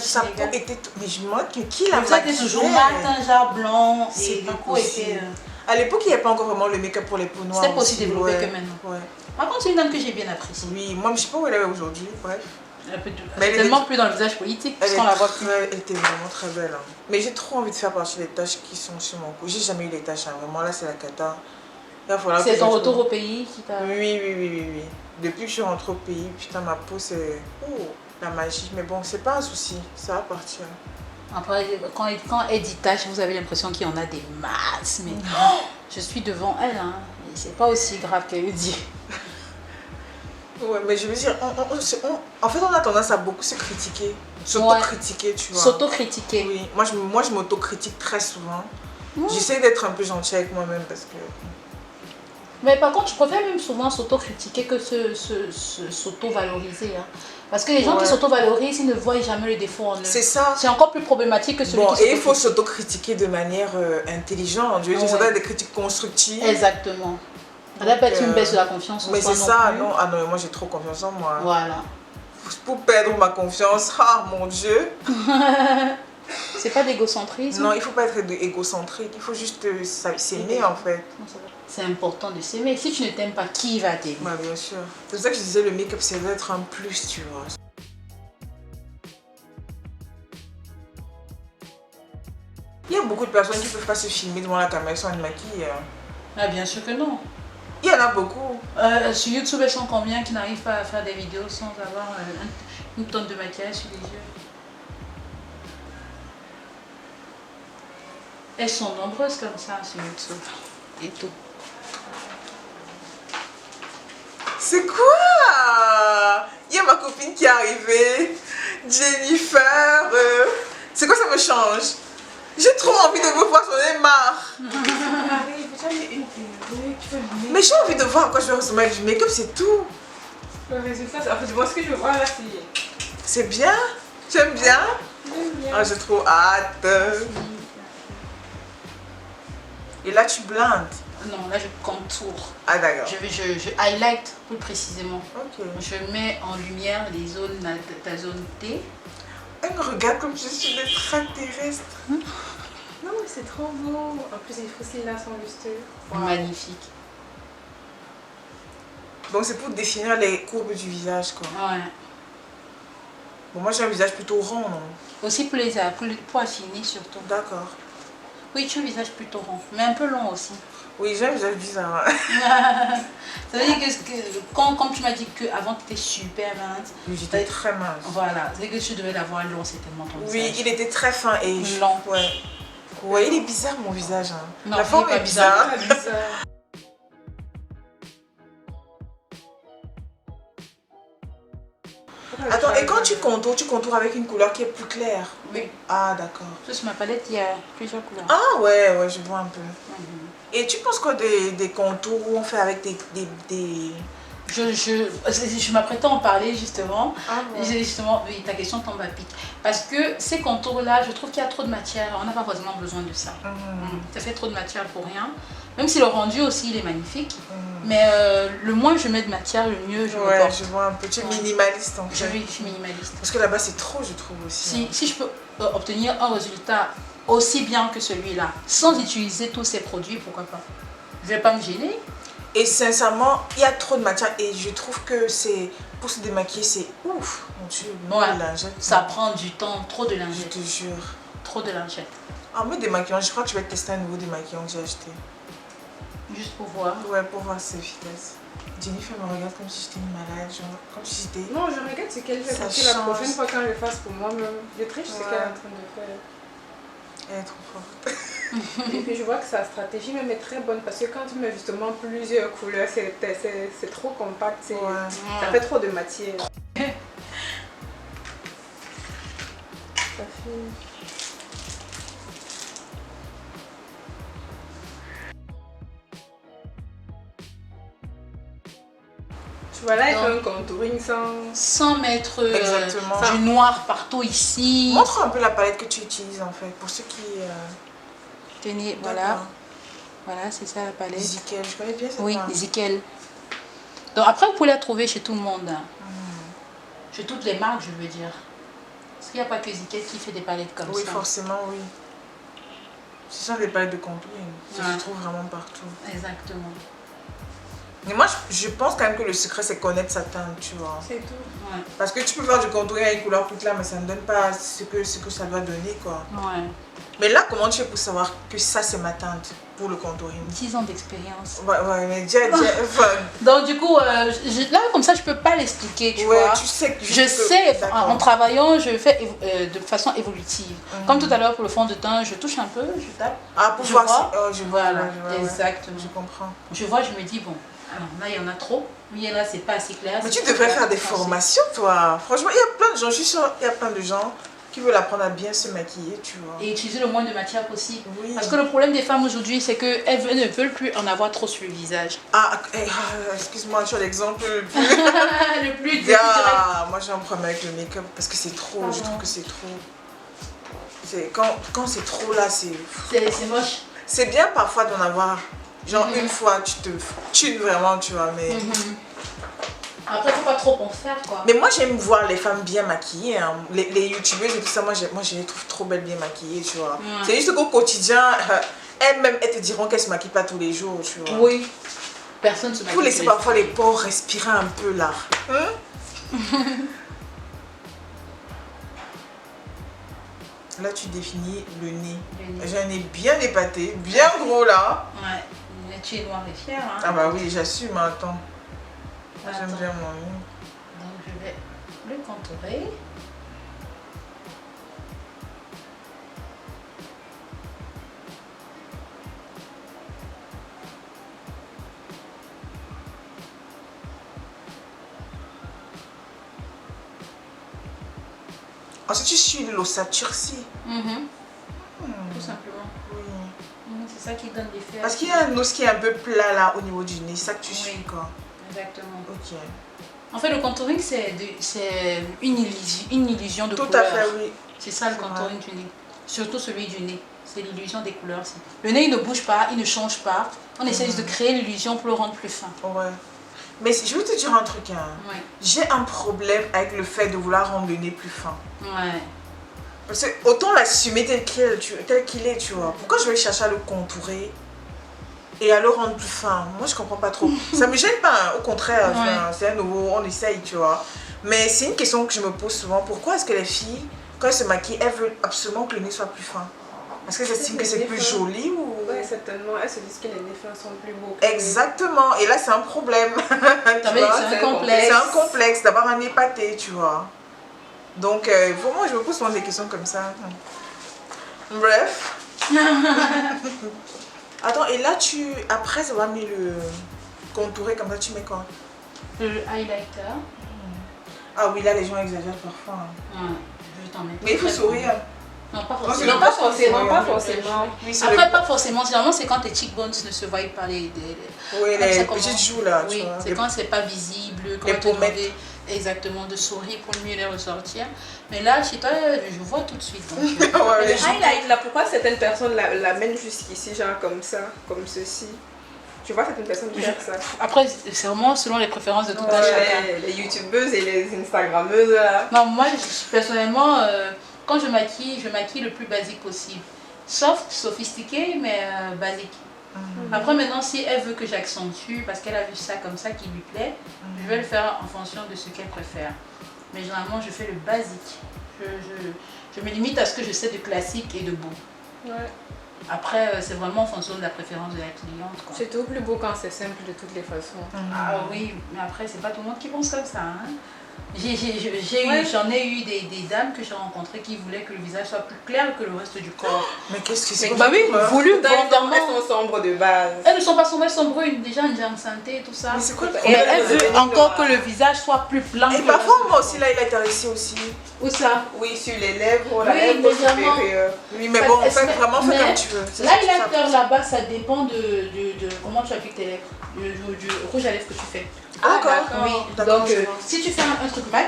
sa peau était... Mais je me demande qui l'a maquillée. C'était toujours matin, genre blanc. Et pas du coup, était... À l'époque, il n'y avait pas encore vraiment le make-up pour les peaux noires. C'était pas aussi développé que maintenant. Ouais. Par contre, c'est une dame que j'ai bien appréciée. Oui, moi, je ne sais pas où elle est aujourd'hui, bref. Elle est tellement plus dans le visage politique, parce qu'on la voit plus. Elle était vraiment très belle. Hein. Mais j'ai trop envie de faire partie des taches qui sont sur mon cou. J'ai jamais eu des taches, hein. Vraiment, là, c'est la cata. C'est ton retour au pays qui t'a... Oui. Depuis que je suis rentrée au pays, putain, ma peau, c'est... Oh, la magie. Mais bon, c'est pas un souci. Ça va partir. Après, quand elle dit taches, vous avez l'impression qu'il y en a des masses. Mais je suis devant elle, hein. Et c'est pas aussi grave qu'elle dit. Ouais, mais je veux dire, en fait, on a tendance à beaucoup se critiquer. S'auto-critiquer, tu vois. S'auto-critiquer. Oui, moi je m'auto-critique très souvent. J'essaie d'être un peu gentille avec moi-même parce que... Mais par contre, je préfère même souvent s'auto-critiquer que s'auto-valoriser. Hein. Parce que les gens qui s'auto-valorisent, ils ne voient jamais le défaut en eux. C'est ça. C'est encore plus problématique que celui qui et il faut s'auto-critiquer de manière intelligente. Je veux dire, ça doit être des critiques constructives. Exactement. Ça doit pas être une baisse de la confiance en soi. Mais c'est ça, non. Ah non, moi j'ai trop confiance en moi. Voilà. Pour perdre ma confiance, ah mon Dieu. C'est pas d'égocentrisme. Non, il faut pas être égocentrique. Il faut juste s'aimer en fait. C'est important de s'aimer. Si tu ne t'aimes pas, qui va t'aimer? Bah, bien sûr. C'est pour ça que je disais le make-up, c'est d'être un plus, tu vois. Il y a beaucoup de personnes qui ne peuvent pas se filmer devant la caméra sans être maquillées. Ah, bien sûr que non. Il y en a beaucoup. Sur YouTube, elles sont combien qui n'arrivent pas à faire des vidéos sans avoir une tonne de maquillage sur les yeux? Elles sont nombreuses comme ça sur YouTube. Et tout. C'est quoi? Il y a ma copine qui est arrivée. Jennifer. C'est quoi, ça me change? J'ai trop envie de me voir, j'en ai marre. Mais j'ai envie de voir à quoi je vais ressembler avec du make-up, c'est tout. Le résultat, en fait, moi ce que je vois là, c'est... C'est bien? Tu aimes bien? J'aime bien. Ah, j'ai trop hâte. Et là, tu blindes? Non, là je contourne. Ah, d'accord. Je highlight plus précisément. Ok. Je mets en lumière les zones, ta zone T. Elle me regarde comme je suis une extraterrestre. Non, mais c'est trop beau. En plus, les fossiles là sont juste... Wow. Magnifique. Donc, c'est pour définir les courbes du visage, quoi. Ouais. Bon, moi, j'ai un visage plutôt rond, non? Aussi pour affiner surtout. D'accord. Oui, tu as un visage plutôt rond, mais un peu long aussi. Oui, j'ai un visage bizarre. Ça veut dire que quand tu m'as dit qu'avant tu étais super mince. Oui, j'étais très mince. Voilà, c'est que tu devais l'avoir long, c'est tellement ton Oui, visage. il était très fin et long. Ouais. Ouais, il est bizarre mon visage. Hein. Non, la il forme est pas est bizarre. Ah, bizarre. Attends, et quand tu contours avec une couleur qui est plus claire? Oui. Ah, d'accord. Sur ma palette, il y a plusieurs couleurs. Ah, ouais, je vois un peu. Et tu penses quoi des contours où on fait avec des... Je m'apprêtais à en parler justement. Ah, ouais. Justement, oui, ta question tombe à pic. Parce que ces contours-là, je trouve qu'il y a trop de matière. On n'a pas forcément besoin de ça. Ça fait trop de matière pour rien. Même si le rendu aussi, il est magnifique. Mais le moins je mets de matière, le mieux je me Ouais, porte. je vois un peu. Tu es minimaliste en Je fait. suis minimaliste. Parce que là-bas, c'est trop, je trouve aussi. Si je peux obtenir un résultat aussi bien que celui-là, sans utiliser tous ces produits, pourquoi pas? Je vais pas me gêner. Et sincèrement, il y a trop de matière et je trouve que c'est pour se démaquiller, c'est ouf. Mon Dieu, Ouais, lingettes. ça prend du temps, trop de Je lingettes. te jure. Trop de lingettes. Ah, moi, démaquillant, je crois que je vais tester un nouveau démaquillant que j'ai acheté. Juste pour voir. Ouais, pour voir si c'est efficace. Jennifer me regarde comme si j'étais une malade, genre, comme si j'étais... Non, je regarde ce qu'elle fait Ça parce que la change. prochaine fois quand je le fasse pour moi-même, je triche ce qu'elle est en train de faire. Elle est trop forte. Et puis je vois que sa stratégie même est très bonne parce que quand tu mets justement plusieurs couleurs, c'est trop compact, ça fait trop de matière. Ça fait... Tu vois là, il fait un contouring sans mettre Exactement. du noir partout ici. Montre un peu la palette que tu utilises en fait, pour ceux qui... Tenez, voilà. Voilà, c'est ça la palette. Zickel, je connais bien cette Oui, marque. Zickel. Donc après, vous pouvez la trouver chez tout le monde. Chez toutes les marques, je veux dire. Parce qu'il n'y a pas que Zickel qui fait des palettes comme ça. Oui, forcément, oui. Ce sont des palettes de contouring. Ça se trouve vraiment partout. Exactement. Mais moi, je pense quand même que le secret, c'est connaître sa teinte, tu vois. c'est tout. Ouais. Parce que tu peux faire du contouring avec une couleur plus claire, mais ça ne donne pas ce que ça doit donner, quoi. Ouais. Mais là, comment tu fais pour savoir que ça, c'est ma teinte pour le contouring? 10 ans d'expérience. Ouais, mais enfin, Donc du coup, là comme ça, je peux pas l'expliquer, tu vois. tu sais que Je sais, d'accord. en travaillant, je fais de façon évolutive. Comme tout à l'heure pour le fond de teint, je touche un peu, je tape. Ah, pour je voir vois. si... Oh, je vois, Voilà, je vois, exactement. Je comprends. Je vois, je me dis, bon, alors là, il y en a trop. Oui, là, c'est pas assez clair. Mais c'est tu trop devrais clair, faire des foncé. formations, toi. Franchement, il y a plein de gens, je suis sûre, il y a plein de gens qui veulent apprendre à bien se maquiller, tu vois. Et utiliser le moins de matière possible. Oui. Parce que le problème des femmes aujourd'hui, c'est qu'elles ne veulent plus en avoir trop sur le visage. Excuse-moi, tu as l'exemple le plus... le plus direct. Moi, j'ai un problème avec le make-up parce que c'est trop, je trouve que c'est trop. Quand c'est trop là, c'est... C'est moche. C'est bien parfois d'en avoir, genre une fois, tu te tunes vraiment, tu vois, mais... Après, faut pas trop en faire, quoi. Mais moi, j'aime voir les femmes bien maquillées, hein. Les youtubeuses et tout ça, moi, je les trouve trop belles bien maquillées, tu vois. C'est juste qu'au quotidien, elles-mêmes, elles te diront qu'elles se maquillent pas tous les jours, tu vois. Oui. Personne se maquille. Faut laisser parfois les pores respirer un peu, là. Là, tu définis le nez. J'ai un nez bien épaté, bien gros, là. Ouais. Mais tu es noire et fière, hein. Ah bah oui, j'assume, attends. Moi, j'aime Attends. bien mon nez. Donc je vais le contourer. Ensuite, tu suis l'ossature si. Tout simplement. Oui. C'est ça qui donne l'effet. Parce qu'il y a un os qui est un peu plat là au niveau du nez, c'est ça que tu suis quoi. Exactement. Ok. En fait, le contouring, c'est une illusion de Tout couleur. à fait, oui. C'est ça le contouring du nez. Surtout celui du nez. C'est l'illusion des couleurs. Le nez, il ne bouge pas, il ne change pas. On essaie juste de créer l'illusion pour le rendre plus fin. Ouais. Mais je veux te dire un truc. Hein. Ouais. J'ai un problème avec le fait de vouloir rendre le nez plus fin. Ouais. Parce que autant l'assumer tel qu'il est, tu vois. Pourquoi je vais chercher à le contourer et à le rendre plus fin? Moi, je comprends pas trop. Ça me gêne pas, hein. Au contraire, c'est un nouveau, on essaye, tu vois. Mais c'est une question que je me pose souvent. Pourquoi est-ce que les filles, quand elles se maquillent, elles veulent absolument que le nez soit plus fin? Parce qu'elles estiment que c'est plus joli ou... Ouais, certainement. Elles se disent que les nez fins sont plus beaux. Exactement. Et là, c'est un problème. C'est un complexe. C'est un complexe d'avoir un nez épaté, tu vois. Donc, pour moi, je me pose souvent des questions comme ça. Bref. Attends, et là, après avoir mis le contouré comme ça, tu mets quoi? Le highlighter. Ah oui, là, les gens exagèrent parfois. Ouais, je t'en mets. Mais il faut sourire. Non, pas Non, forcément. Non, pas forcément, pas forcément. Oui, Après, pas forcément. Généralement, c'est quand tes cheekbones ne se voient pas. Oui, comme les ça, comment- petites joues là, tu Oui, vois. c'est quand c'est pas visible. Quand les on te pommettes. demandait exactement de sourire pour mieux les ressortir. Mais là, chez toi, je vois tout de suite. Donc, Ouais, Le les joues. highlight, là, pourquoi certaines personnes l'amènent jusqu'ici, genre comme ça, comme ceci? Tu vois certaines personnes faire ça. Après, c'est vraiment selon les préférences de tout un Ouais, chacun. les youtubeuses et les instagrammeuses, là. Non, moi, personnellement, quand je maquille le plus basique possible. Soft, sophistiqué, mais basique. Après, maintenant, si elle veut que j'accentue, parce qu'elle a vu ça comme ça qui lui plaît, je vais le faire en fonction de ce qu'elle préfère. Mais généralement, je fais le basique. Je me limite à ce que je sais de classique et de beau. Ouais. Après, c'est vraiment en fonction de la préférence de la cliente, quoi. C'est tout plus beau quand c'est simple de toutes les façons. Ah oui, mais après, c'est pas tout le monde qui pense comme ça. Hein. Ouais. J'en ai eu des dames que j'ai rencontrées qui voulaient que le visage soit plus clair que le reste du corps. Mais qu'est-ce que c'est? Bah oui, voulu, Dans les volontairement. elles sont sombres de base. Elles ne sont pas sombres, elles sont brunes. Déjà, une germe santé et tout ça. Mais c'est quoi le Mais problème? elle veut encore que le visage soit plus blanc. Et que le parfois, reste moi du aussi, corps. là, il a été ici aussi. Où ça? Oui, sur les lèvres, la Oui, lèvre légèrement. supérieure. Oui, mais Ça- bon, en elle fait, se met- vraiment, fais mais comme tu veux. L'highlighter là-bas, ça dépend de comment tu appliques tes lèvres. Du rouge à lèvres que tu fais. Ah, d'accord. Oui, D'accord, donc je vois. si tu fais un truc mat,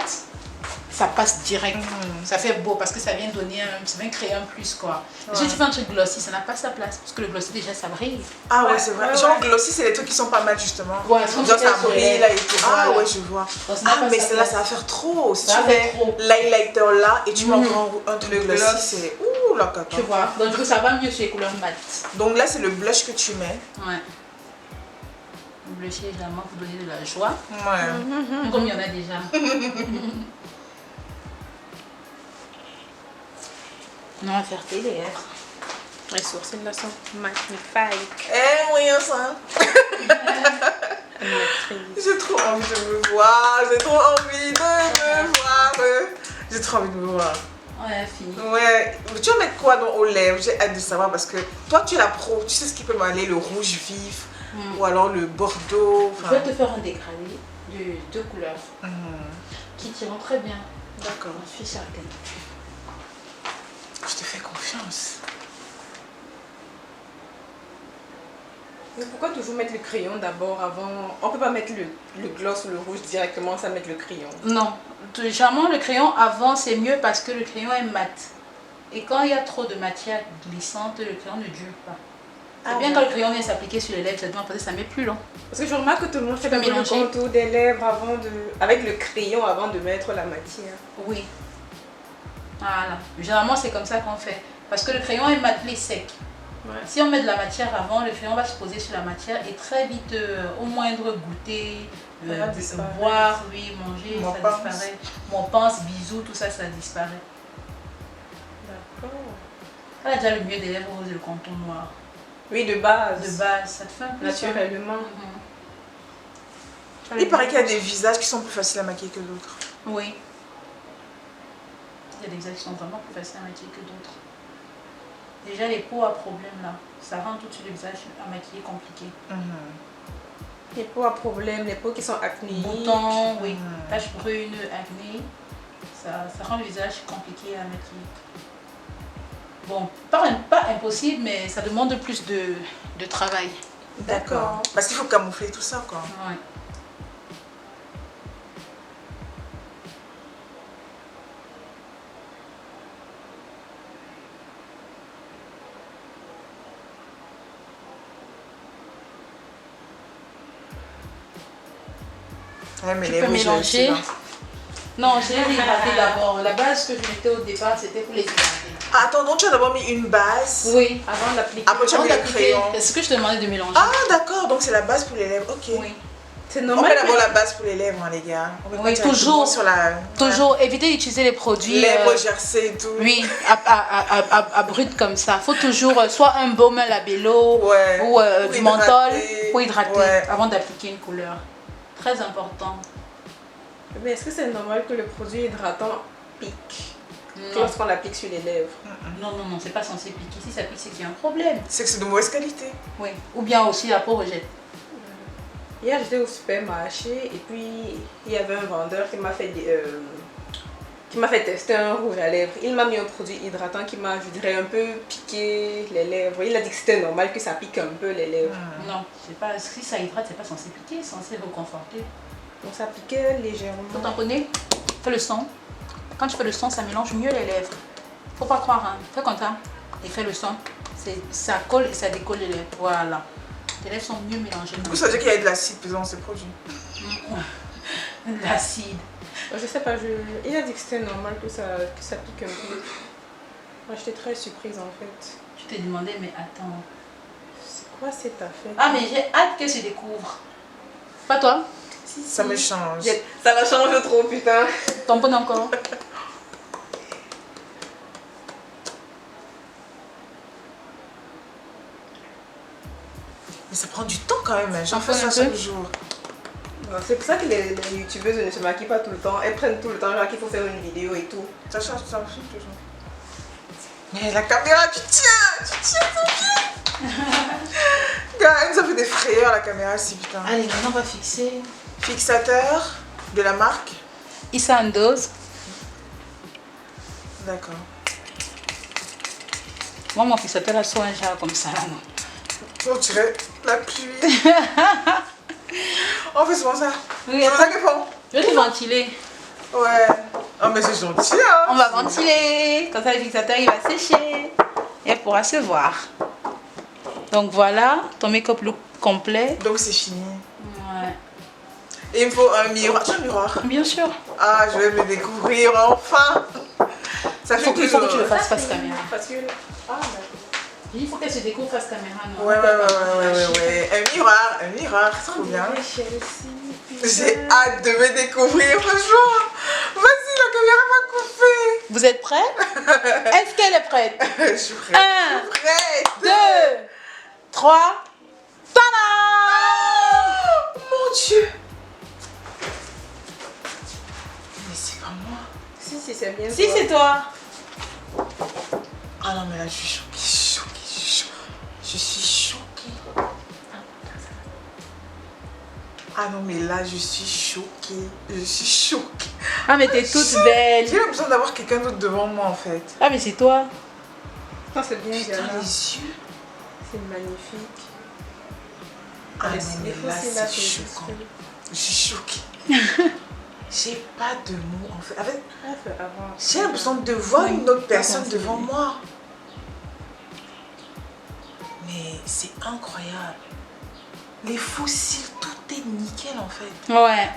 ça passe direct. Ça fait beau parce que ça vient donner ça vient créer un plus quoi. Ouais. Si tu fais un truc glossy, ça n'a pas sa place parce que le glossy déjà ça brille. Ah ouais, Ouais, c'est vrai. ouais, Genre, ouais. glossy, c'est les trucs qui sont pas mal, justement. Ouais, c'est comme Genre, si ça c'était sur les brille lèvres. là et tout. Ah Voilà. ouais, je vois. Donc, ça n'a Ah, pas mais sa celle-là, place. ça va faire trop. Si Ça tu fait mets trop. l'highlighter là et tu mets encore un truc Le glossy, gloss. c'est. Ouh, la cata. Tu vois. Donc du coup ça va mieux sur les couleurs mat. Donc là, c'est le blush que tu mets. Ouais. Le blusher généralement pour donner de la joie. Ouais. Comme il y en a déjà. Non, on va faire tes lèvres. Les sourcils là sont magnifiques. Eh, oui, ça. J'ai trop envie de me voir. J'ai trop envie de me voir. J'ai trop envie de me voir. Ouais, fini. Ouais. Tu vas mettre quoi aux lèvres? J'ai hâte de savoir parce que toi, tu es la pro. Tu sais ce qui peut m'aller, le rouge vif ou alors le bordeaux. Je vais te faire un dégradé de deux couleurs qui tireront très bien. D'accord. Je suis certaine. Je te fais confiance. Mais pourquoi toujours mettre le crayon d'abord avant? On peut pas mettre le gloss ou le rouge directement sans mettre le crayon. Non, généralement le crayon avant c'est mieux parce que le crayon est mat. Et quand il y a trop de matière glissante, le crayon ne dure pas. Ah C'est bien ouais. quand le crayon vient s'appliquer sur les lèvres, parce que ça met plus long. Parce que je remarque que tout le monde fait peux d'abord le mélanger. contour des lèvres avant de... avec le crayon avant de mettre la matière. Oui. Voilà. Généralement c'est comme ça qu'on fait. Parce que le crayon est matelé sec. Ouais. Si on met de la matière avant, le crayon va se poser sur la matière et très vite, au moindre goûter, Ça va disparaître. boire, oui, manger, Mon ça pince. disparaît. Mon pince, bisous, tout ça, ça disparaît. D'accord. Elle a déjà le mieux des lèvres roses et le contour noir. Oui, de base. De base, ça te fait un peu ça. Naturellement. Il paraît qu'il y a des visages qui sont plus faciles à maquiller que d'autres. Oui. Il y a des visages qui sont vraiment plus faciles à maquiller que d'autres. Déjà, les peaux à problème là, ça rend tout de suite le visage à maquiller compliqué. Les peaux à problème, les peaux qui sont acnéiques. Boutons, oui, taches brunes, acné, ça rend le visage compliqué à maquiller. Bon, pas impossible, mais ça demande plus de travail. D'accord. Parce qu'il faut camoufler tout ça, quoi. Ouais. Ouais, mais Tu les peux rouges, mélanger. aussi, là. Non, j'ai hydraté d'abord. La base que je mettais au départ, c'était pour les hydrater. Ah, attends, donc tu as d'abord mis une base. Oui. Avant d'appliquer. Après, tu as Avant mis le d'appliquer, crayon. c'est ce que je te demandais de mélanger. Ah, d'accord, donc c'est la base pour les lèvres. Ok. Oui. C'est On normal. met d'abord la base pour les lèvres, hein, les gars. On met pas Oui, directement toujours. sur la. Toujours éviter d'utiliser les produits. Lèvres gercées et tout. Oui, à brut comme ça. Il faut toujours soit un baume labello Ouais. ou Pour du hydrater. menthol pour hydrater Ouais. avant d'appliquer une couleur. Très important. Mais est-ce que c'est normal que le produit hydratant pique? lorsqu'on l'applique sur les lèvres. Non, non, non, c'est pas censé piquer. Si ça pique, c'est qu'il y a un problème. C'est que c'est de mauvaise qualité. Oui. Ou bien aussi la peau rejette. Hier, j'étais au supermarché et puis il y avait un vendeur qui m'a fait tester un rouge à lèvres. Il m'a mis un produit hydratant qui m'a, je dirais, un peu piqué les lèvres. Il a dit que c'était normal que ça pique un peu les lèvres. Non, c'est pas, si ça hydrate, c'est pas censé piquer, c'est censé reconforter. Donc ça piquait légèrement. Faut tamponner, fais le son. Quand tu fais le son, ça mélange mieux les lèvres. Faut pas croire, hein. Fais comme ça et fais le son. Ça colle et ça décolle les lèvres. Voilà. Tes lèvres sont mieux mélangées. Du coup, ça veut dire qu'il y a de l'acide dans ces produits. L'acide. Je sais pas, il a dit que c'était normal que ça pique un peu. Moi j'étais très surprise en fait. Tu t'es demandé, mais attends. C'est quoi cette affaire? Ah, mais j'ai hâte qu'elle se découvre. Pas toi? Si, Ça me change. Ça la change trop, putain. Tamponne encore. Mais ça prend du temps quand même, hein. J'en fais Tamponne ça un chaque peu. jour. C'est pour ça que les youtubeuses ne se maquillent pas tout le temps. Elles prennent tout le temps, genre qu'il faut faire une vidéo et tout. Ça change, ça change toujours. Mais la caméra, tu tiens, Sophie. Gars, ça fait des frayeurs la caméra, si putain. Allez, maintenant on va fixer. Fixateur de la marque. Issa Andos. D'accord. Moi, mon fixateur là, soit un genre comme ça là, non. On dirait la pluie. On fait souvent ça. Oui, C'est pour ça qu'ils font. je vais te ventiler. Ouais. Oh, mais c'est gentil, hein. On va ventiler. Comme ça, le fixateur il va sécher. Et elle pourra se voir. Donc voilà, ton make-up look complet. Donc c'est fini. Ouais. Et il me faut un miroir. Tu as un miroir? Bien sûr. Ah, je vais me découvrir enfin. Ça fait Il faut que tu le toujours. fasses face caméra. Parce que... Ah, d'accord. Il faut qu'elle se découvre face caméra. Non? Ouais. Un miroir, c'est trop bien. J'ai hâte de me découvrir, franchement. Vas-y, la caméra m'a coupé. Vous êtes prêts? Est-ce qu'elle est prête? Je suis prête. 1, Je suis prête. 2, 3. Tada! Mon Dieu. Mais c'est pas moi. Si, c'est bien. Si, c'est toi. Ah non, mais là, je suis choquée. Je suis choquée. Ah non, mais là, je suis choquée. Je suis choquée. Ah, mais t'es toute belle. J'ai l'impression d'avoir quelqu'un d'autre devant moi, en fait. Ah, mais c'est toi. Ah, c'est bien, Putain, Diana. les yeux. C'est magnifique. Ah Les- non, les mais faux là, cils, là, c'est c'est choquant. juste- Je suis choquée. J'ai pas de mots, en fait. Ah, faut avoir- J'ai l'impression de voir Oui, une autre personne d'accord, devant c'est- moi. Mais c'est incroyable. Les fossiles, tout est nickel en fait. Ouais.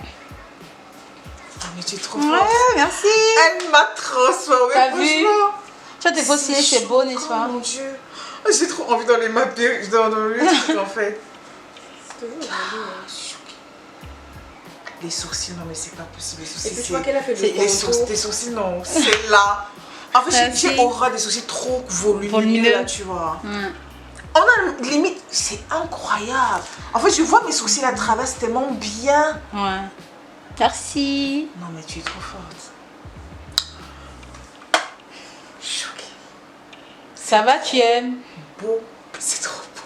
Ah, mais tu es trop Ouais, forte. merci. Elle m'a transformée, T'as vu? franchement. Tu as tes fossiles, c'est beau, n'est-ce pas? Oh mon Dieu. Ah, j'ai trop envie dans les mapper, dans le truc en fait. C'est toujours joli, hein. Je suis choquée. Les sourcils, non mais c'est pas possible. Les Et sourcils, puis tu vois qu'elle a fait le les sourcils, tes sourcils, non, c'est là. En fait, Merci. j'ai aura des sourcils trop volumineux Volumineux. là, tu vois. Mm. On a limite, c'est incroyable. En fait, je vois mes sourcils à travers, c'est tellement bien. Ouais. Merci. Non, mais tu es trop forte. Choquée. Ça va, tu aimes? Beau, c'est trop beau.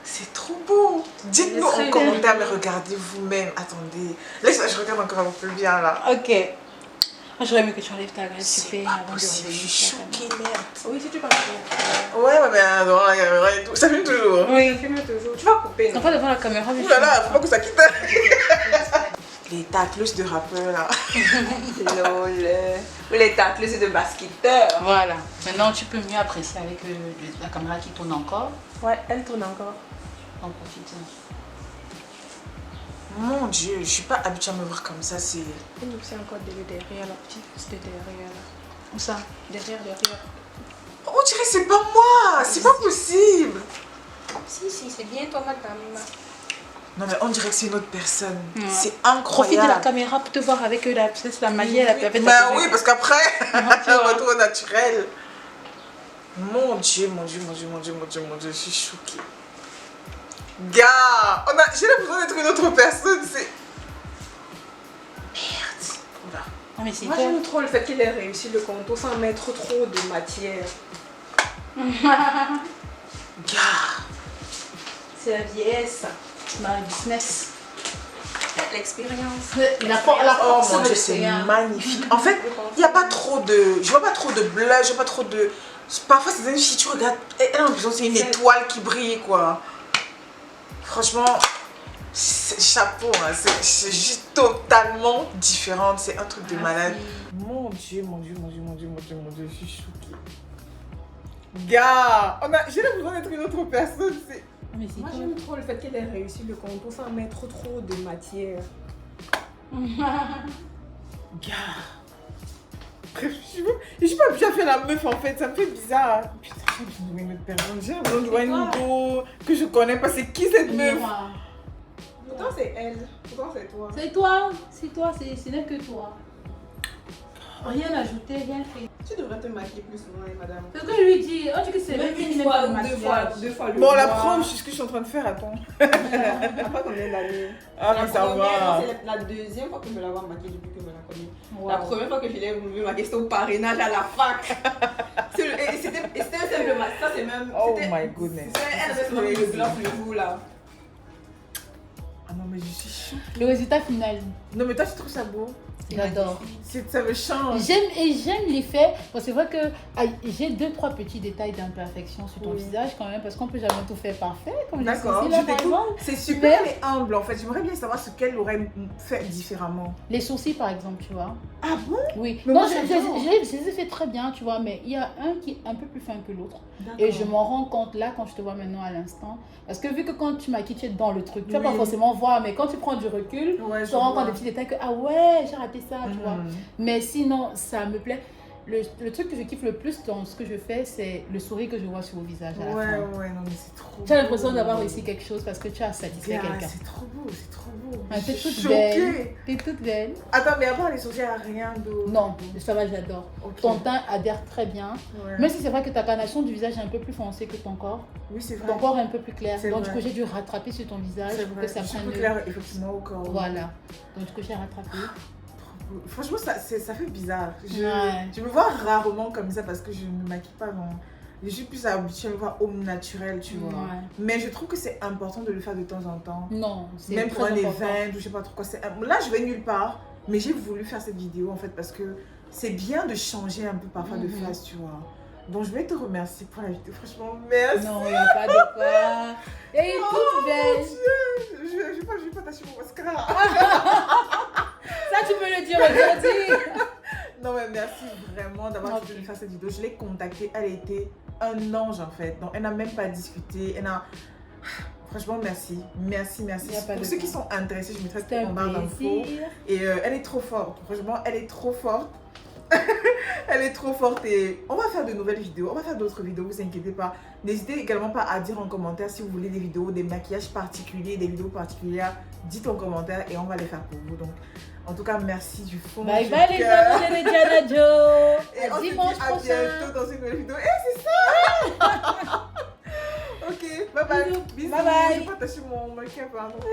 C'est trop beau. Dites-nous C'est en très commentaire, mais regardez vous-même. Attendez. Laisse, je regarde encore un peu bien là. Ok. Ah, j'aurais aimé que tu enlèves ta graisse C'est super pas avant de possible, je revenir suis sur la caméra. choquée, merde. Oui, si tu parles. Ouais, mais attends, la caméra et tout. Ça filme toujours. Oui. Filme toujours. Tu vas couper. Non, pas devant la caméra. mais Ouh là là, faut pas que ça quitte. Les tacleuses de rappeurs là. Lol. Ou les tacles de basketteur. Voilà. Maintenant, tu peux mieux apprécier avec la caméra qui tourne encore. Ouais, elle tourne encore. En profite. Mon Dieu, je suis pas habituée à me voir comme ça, c'est... Et nous, c'est encore derrière, la petite fesse de derrière. Là. Où ça? Derrière. On dirait que c'est pas moi, c'est pas possible. Si, c'est bien toi, madame. Non mais on dirait que c'est une autre personne, Ouais. c'est Profite de incroyable. la caméra pour te voir avec la magie, la perfecte. Bah oui, parce qu'après, tu vois. retour au naturel. Mon Dieu, je suis choquée. Gars, j'ai l'impression d'être une autre personne, c'est... Merde. Oula. Ah, mais c'est Moi, quoi? j'aime trop le fait qu'il ait réussi le contour sans mettre trop de matière. Gars. C'est la vieillesse dans le business. L'expérience. Oh mon Dieu, c'est magnifique. En fait, il n'y a pas trop de... Je vois pas trop de blush, je vois pas trop de... Parfois, c'est une fille, tu regardes, elle a l'impression que c'est une étoile qui brille, quoi. Franchement, chapeau, hein. C'est juste totalement différent. C'est un truc de malade. Mon Dieu, mon Dieu, mon Dieu, mon Dieu, mon Dieu, mon Dieu, je suis choquée. Gars, j'ai l'impression d'être une autre personne. Mais c'est Moi, quoi? j'aime trop le fait qu'il ait réussi le contour sans mettre trop de matière. Gars. Bref, je suis pas bien fait la meuf en fait, ça me fait bizarre. Putain, j'ai besoin de voir une autre personne. J'ai besoin de voir une go que je connais pas. C'est qui cette meuf? Pourtant, c'est elle. Pourtant, c'est toi. C'est toi, ce n'est que toi. Rien ajouté, rien fait. Tu devrais te maquiller plus souvent, madame. C'est ce que je lui dis. On dit que c'est Même lui qui une n'aime fois, pas le deux maquillage. fois le Bon, la mois. preuve, c'est ce que je suis en train de faire, attends. Après combien d'années? Ah, mais ça va. C'est la deuxième fois que je me la vois maquiller depuis que je la connais. Wow. La première fois que je l'ai vu maquiller, c'était au parrainage à la fac. Et c'était un simple match. Ça, c'est même. Oh my goodness. Elle avait seulement le blanc le jour là. Ah non, mais je suis choquée. Le résultat final, Non, mais toi, tu trouves ça beau? j'adore. Ça me change. J'aime l'effet. Bon, c'est vrai que j'ai 2-3 petits détails d'imperfection sur ton visage quand même, parce qu'on peut jamais tout faire parfait. Comme D'accord, les sourcils, là, je par t'écoute. exemple. C'est super et humble en fait. J'aimerais bien savoir ce qu'elle aurait fait différemment. Les sourcils par exemple, tu vois. Ah bon? Oui. Mais Non, moi, je j'adore. les ai fait très bien, tu vois, mais il y a un qui est un peu plus fin que l'autre. Et je m'en rends compte là quand je te vois maintenant à l'instant. Parce que vu que quand tu maquilles, tu es dans le truc, tu vas pas Oui. forcément voir, mais quand tu prends du recul, Ouais, tu te rends compte des petits détails que ah ouais, j'ai raté ça, tu vois. Mais sinon, ça me plaît. Le truc que je kiffe le plus dans ce que je fais, c'est le sourire que je vois sur vos visages à la fin. Ouais, non, mais c'est trop Tu as beau. l'impression d'avoir réussi quelque chose parce que tu as satisfait Gars, quelqu'un. c'est trop beau, c'est trop beau. Ah, Je t'es suis toute choquée. belle. T'es toute belle. Attends, mais à part les sourcils, il n'y a rien d'autre. Non, ça va, j'adore. Ok. Ton teint adhère très bien. Ouais. Même si c'est vrai que ta carnation du visage est un peu plus foncée que ton corps. Oui, c'est vrai. Ton corps est un peu plus clair. C'est Donc vrai. du coup, j'ai dû rattraper sur ton visage C'est pour vrai. que ça Je suis prenne plus le... claire effectivement au corps. Voilà. Donc du coup, j'ai rattrapé. Franchement, ça fait bizarre. Ouais. Je me vois rarement comme ça parce que je ne me maquille pas. Je suis plus habituée à me voir au naturel, tu vois. Ouais. Mais je trouve que c'est important de le faire de temps en temps. Non, c'est Même pour très un important. event ou je sais pas trop quoi. Là, je vais nulle part. Mais j'ai voulu faire cette vidéo en fait parce que c'est bien de changer un peu parfois de face, tu vois. Donc je vais te remercier pour la vidéo. Franchement, merci. Non, il n'y a pas de quoi. Et toute belle. Je vais pas tâcher mon mascara. Ça, tu peux le dire aujourd'hui. Non mais merci vraiment d'avoir Ok. voulu faire cette vidéo. Je l'ai contactée, elle était un ange en fait. Donc elle n'a même pas discuté. Franchement merci. Merci. Y a pas Pour de ceux quoi. qui sont intéressés, je mettrai C'était en un barre d'infos. plaisir. Et elle est trop forte. Franchement, elle est trop forte. Elle est trop forte et on va faire de nouvelles vidéos. On va faire d'autres vidéos, vous inquiétez pas. N'hésitez également pas à dire en commentaire si vous voulez des vidéos, des maquillages particuliers, des vidéos particulières. Dites en commentaire et on va les faire pour vous. Donc, en tout cas, merci du fond Bye du bye les cœur. amis de Diana Joe. Et on À se dit dimanche à prochain. bientôt dans une nouvelle vidéo. Et c'est ça. Ok, bye bye. Bisous. Bisous. Bye bye. Je vais pas tâcher mon make-up. Hein, donc,